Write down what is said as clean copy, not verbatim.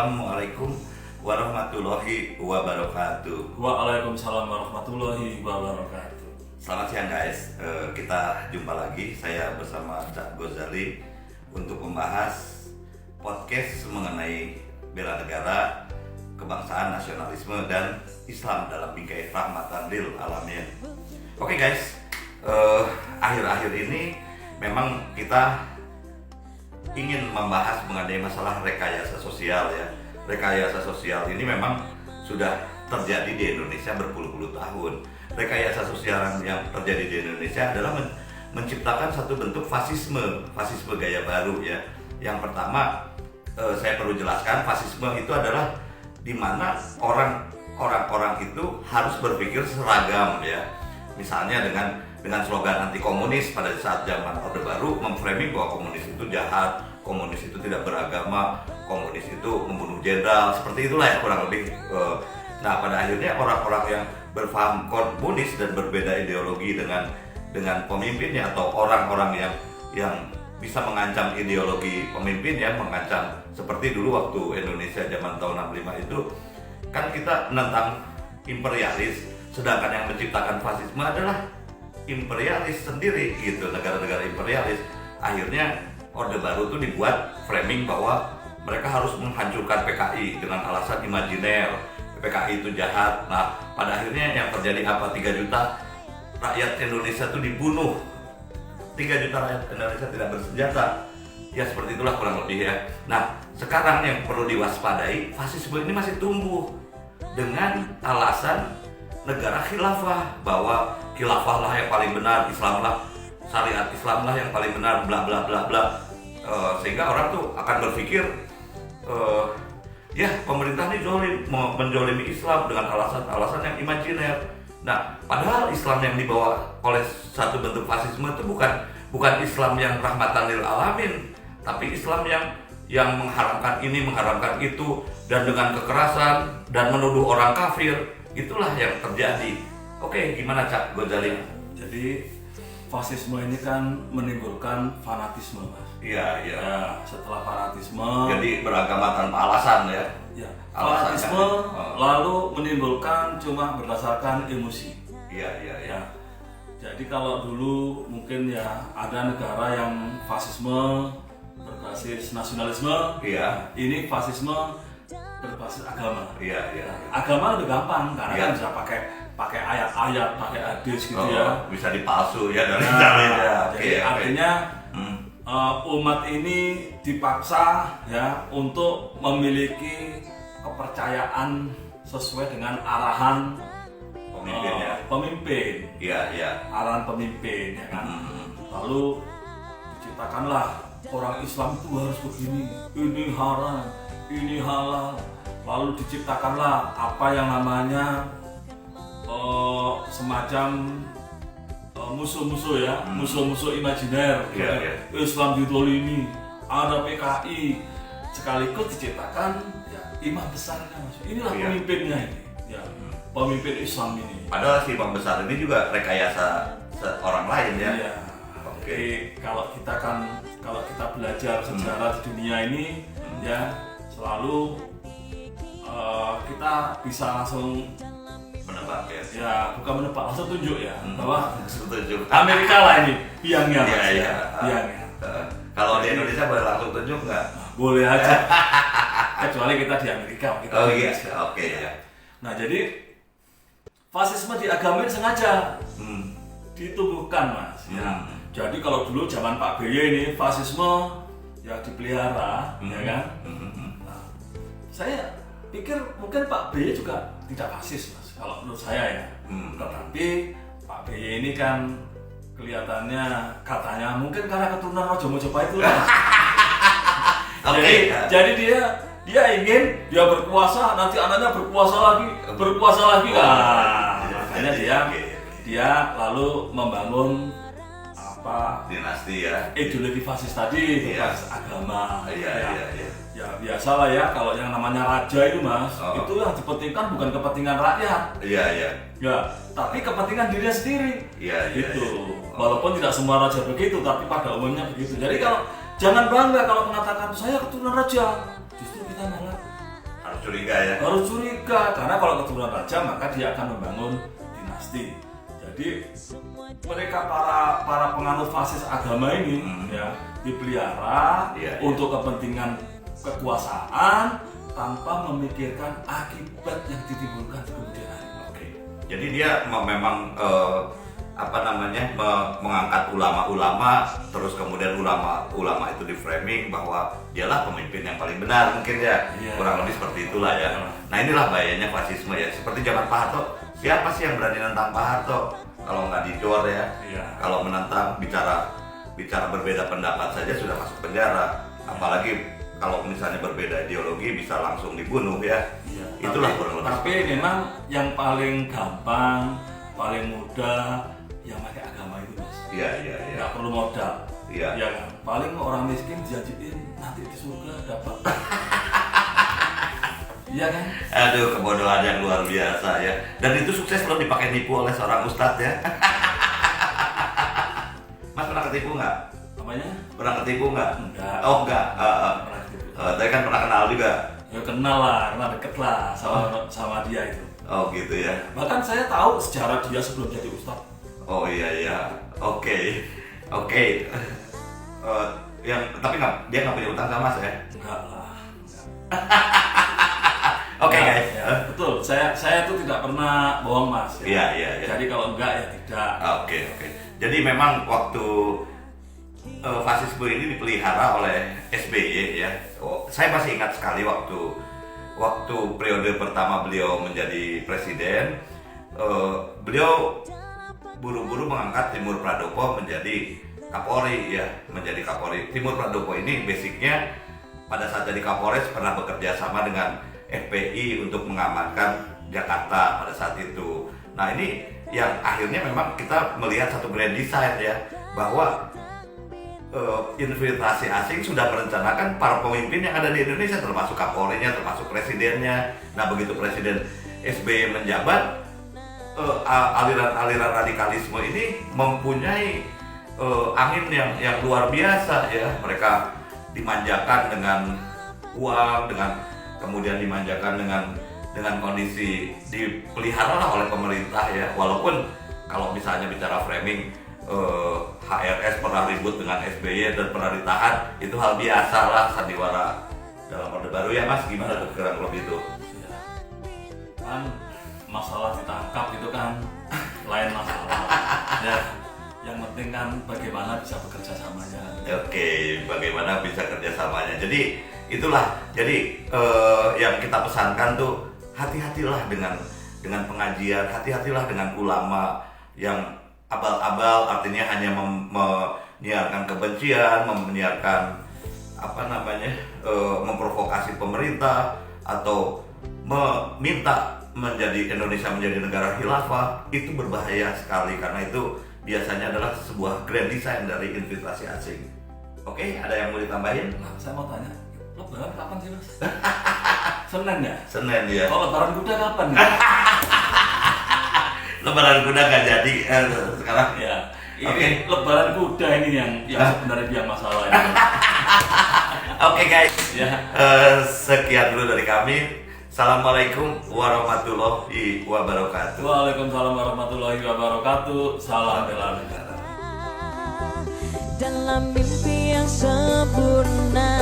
Assalamualaikum warahmatullahi wabarakatuh. Waalaikumsalam warahmatullahi wabarakatuh. Selamat siang guys, kita jumpa lagi. Saya bersama Cak Gozali untuk membahas podcast mengenai bela negara, kebangsaan, nasionalisme, dan Islam dalam bingkai rahmatan lil alamin. Oke guys, akhir-akhir ini memang kita ingin membahas mengenai masalah rekayasa sosial ya. Rekayasa sosial ini memang sudah terjadi di Indonesia berpuluh-puluh tahun. Rekayasa sosial yang terjadi di Indonesia adalah menciptakan satu bentuk fasisme gaya baru ya. Yang pertama, saya perlu jelaskan, fasisme itu adalah di mana orang-orang itu harus berpikir seragam ya. Misalnya dengan slogan anti komunis pada saat zaman Orde Baru memframing bahwa komunis itu jahat, komunis itu tidak beragama, komunis itu membunuh jenderal, seperti itulah ya kurang lebih. Nah pada akhirnya orang-orang yang berpaham komunis dan berbeda ideologi dengan pemimpinnya atau orang-orang yang bisa mengancam ideologi pemimpinnya, mengancam seperti dulu waktu Indonesia zaman tahun 65 itu kan kita menentang imperialis, sedangkan yang menciptakan fasisme adalah imperialis sendiri gitu, negara-negara imperialis. Akhirnya Orde Baru itu dibuat framing bahwa mereka harus menghancurkan PKI dengan alasan imajiner, PKI itu jahat. Nah pada akhirnya yang terjadi apa? 3 juta rakyat Indonesia itu dibunuh, 3 juta rakyat Indonesia tidak bersenjata. Ya seperti itulah kurang lebih ya. Nah sekarang yang perlu diwaspadai, fasisme ini masih tumbuh dengan alasan negara khilafah, bahwa khilafah lah yang paling benar, Islam lah, syariat Islam lah yang paling benar, bla bla bla bla. Sehingga orang tuh akan berpikir ya pemerintah ini menjolimi Islam dengan alasan-alasan yang imajiner. Nah padahal Islam yang dibawa oleh satu bentuk fasisme itu bukan Islam yang rahmatan lil alamin, tapi Islam yang mengharamkan ini, mengharamkan itu, dan dengan kekerasan dan menuduh orang kafir. Itulah yang terjadi. Oke, gimana Cak Gozali? Jadi fasisme ini kan menimbulkan fanatisme, Mas. Iya. Ya, setelah fanatisme, jadi beragama tanpa alasan ya. Ya, Alasan fanatisme kan? lalu menimbulkan cuma berdasarkan emosi. Iya. Ya. Jadi kalau dulu mungkin ya ada negara yang fasisme berbasis nasionalisme. Iya. Ini fasisme berbasis agama. Iya. Agama lebih gampang karena Iya. kan bisa pakai ayat-ayat, pakai hadis gitu ya. Bisa dipalsu ya dan Nah, ya. jadi artinya umat ini dipaksa ya untuk memiliki kepercayaan sesuai dengan arahan pemimpin. Iya. Arahan pemimpin ya kan. Lalu diciptakanlah orang Islam itu harus begini, ini haram, ini halal. Lalu diciptakanlah apa yang namanya semacam musuh-musuh ya, musuh-musuh imajiner. Iya. Islam didolimi, ada PKI, sekaligus diciptakan ya, imam besarnya, Mas. Inilah pemimpinnya ini, ya, pemimpin Islam ini. Padahal si imam besar ini juga rekayasa orang lain ya. Iya. Oke, kalau kita belajar sejarah di dunia ini, ya selalu kita bisa langsung Menebak ya. ya bukan menebak, langsung tunjuk ya bahwa Setuju. Amerika lah ini biangnya, Mas. Iya. Biangnya. Kalau di Indonesia boleh langsung tunjuk nggak? Boleh aja. Kecuali kita di Amerika, kita Oh di iya. Indonesia. Oke ya. Nah jadi fasisme diagamin sengaja ditumbuhkan, Mas. Ya. Jadi kalau dulu zaman Pak BY ini fasisme ya dipelihara, ya kan? Nah, saya pikir mungkin Pak BY juga tidak fasis, Mas. Kalau menurut saya ya. Tetapi Pak BY ini kan kelihatannya katanya mungkin karena keturunan Raja Mojopahit itu, Mas. Jadi dia ingin dia berkuasa, nanti anaknya berkuasa lagi. Makanya dia lalu membangun dinasti ya. Ideologi fasis tadi, fasis agama. Iya. Ya biasalah ya, kalau yang namanya raja itu, Mas, itu yang dipentingkan bukan kepentingan rakyat. Iya. Ya, tapi kepentingan dirinya sendiri. Iya. Gitu. Walaupun tidak semua raja begitu, tapi pada umumnya begitu. Jadi kalau jangan bangga kalau mengatakan saya keturunan raja. Justru kita malah curiga ya. Harus curiga, karena kalau keturunan raja maka dia akan membangun dinasti. Jadi mereka para penganut fasis agama ini ya dipelihara Iya, untuk kepentingan kekuasaan tanpa memikirkan akibat yang ditimbulkan di kemudian hari. Oke. Jadi dia memang mengangkat ulama-ulama, terus kemudian ulama itu di framing bahwa dialah pemimpin yang paling benar mungkin ya. Iya. Kurang lebih seperti itulah ya. Nah inilah bahayanya fasisme ya. Seperti zaman Pak Harto, siapa sih yang berani nentang Pak Harto? Kalau nggak dicor ya. Iya. Kalau menentang bicara berbeda pendapat saja sudah masuk penjara. Apalagi kalau misalnya berbeda ideologi bisa langsung dibunuh ya. Iya. Itulah kurang lebih. Tapi memang yang paling gampang, paling mudah yang pakai agama itu Mas. Iya. Nggak perlu modal. Iya. Ya kan? Paling orang miskin dijanjiin nanti di surga dapat. Iya kan? Aduh, kebodohan yang luar biasa ya. Dan itu sukses loh dipakai nipu oleh seorang ustadz ya. Mas pernah ketipu nggak? Namanya? Pernah ketipu nggak? Enggak. Oh enggak. Pernah gitu. Tapi kan pernah kenal juga. Ya kenal lah, karena deket lah sama dia itu. Oh gitu ya. Bahkan saya tahu sejarah dia sebelum jadi ustadz. Oh iya. Oke. Tapi dia nggak punya utang sama Mas ya? Enggak lah. Oke Ya, guys. ya, betul. Saya tuh tidak pernah bohong Mas. Ya. Iya. Jadi kalau enggak ya tidak. Oke. Jadi memang waktu fasisme ini dipelihara oleh SBY ya. Saya masih ingat sekali waktu periode pertama beliau menjadi presiden, beliau buru-buru mengangkat Timur Pradopo menjadi Kapolri ya, menjadi Kapolri. Timur Pradopo ini basicnya pada saat jadi Kapolres pernah bekerja sama dengan FPI untuk mengamankan Jakarta pada saat itu. Nah ini yang akhirnya memang kita melihat satu grand design ya, bahwa infiltrasi asing sudah merencanakan para pemimpin yang ada di Indonesia, termasuk Kapolrinya, termasuk presidennya. Nah begitu Presiden SBY menjabat, aliran-aliran radikalisme ini mempunyai angin yang luar biasa ya. Mereka dimanjakan dengan uang, kemudian dimanjakan dengan kondisi dipelihara oleh pemerintah ya. Walaupun kalau misalnya bicara framing, HRS pernah ribut dengan SBY dan pernah ditahan, itu hal biasa lah sandiwara dalam Orde Baru ya Mas. Gimana tuh kurang lebih itu? Ya. Kan masalah ditangkap itu kan lain masalah. Ya. Yang penting kan bagaimana bisa bekerja samanya. Oke, bagaimana bisa kerjasamanya. Jadi itulah. Jadi yang kita pesankan tuh hati-hatilah dengan pengajian, hati-hatilah dengan ulama yang abal-abal, artinya hanya menyiarkan kebencian, menyiarkan memprovokasi pemerintah atau meminta Indonesia menjadi negara khilafah. Itu berbahaya sekali karena itu biasanya adalah sebuah grand design dari infiltrasi asing. Oke, ada yang mau ditambahin? Nah, saya mau tanya, Lebaran kapan sih Mas? Senin ya? Senin ya. Oh, Lebaran kuda kapan ya? Lebaran kuda nggak jadi sekarang. Ya. Ini Oke. Lebaran kuda ini yang sebenarnya biang masalah ini. Oke guys. Ya. Sekian dulu dari kami. Assalamualaikum warahmatullahi wabarakatuh. Waalaikumsalam warahmatullahi wabarakatuh. Salam bela negara. Dalam mimpi yang sempurna.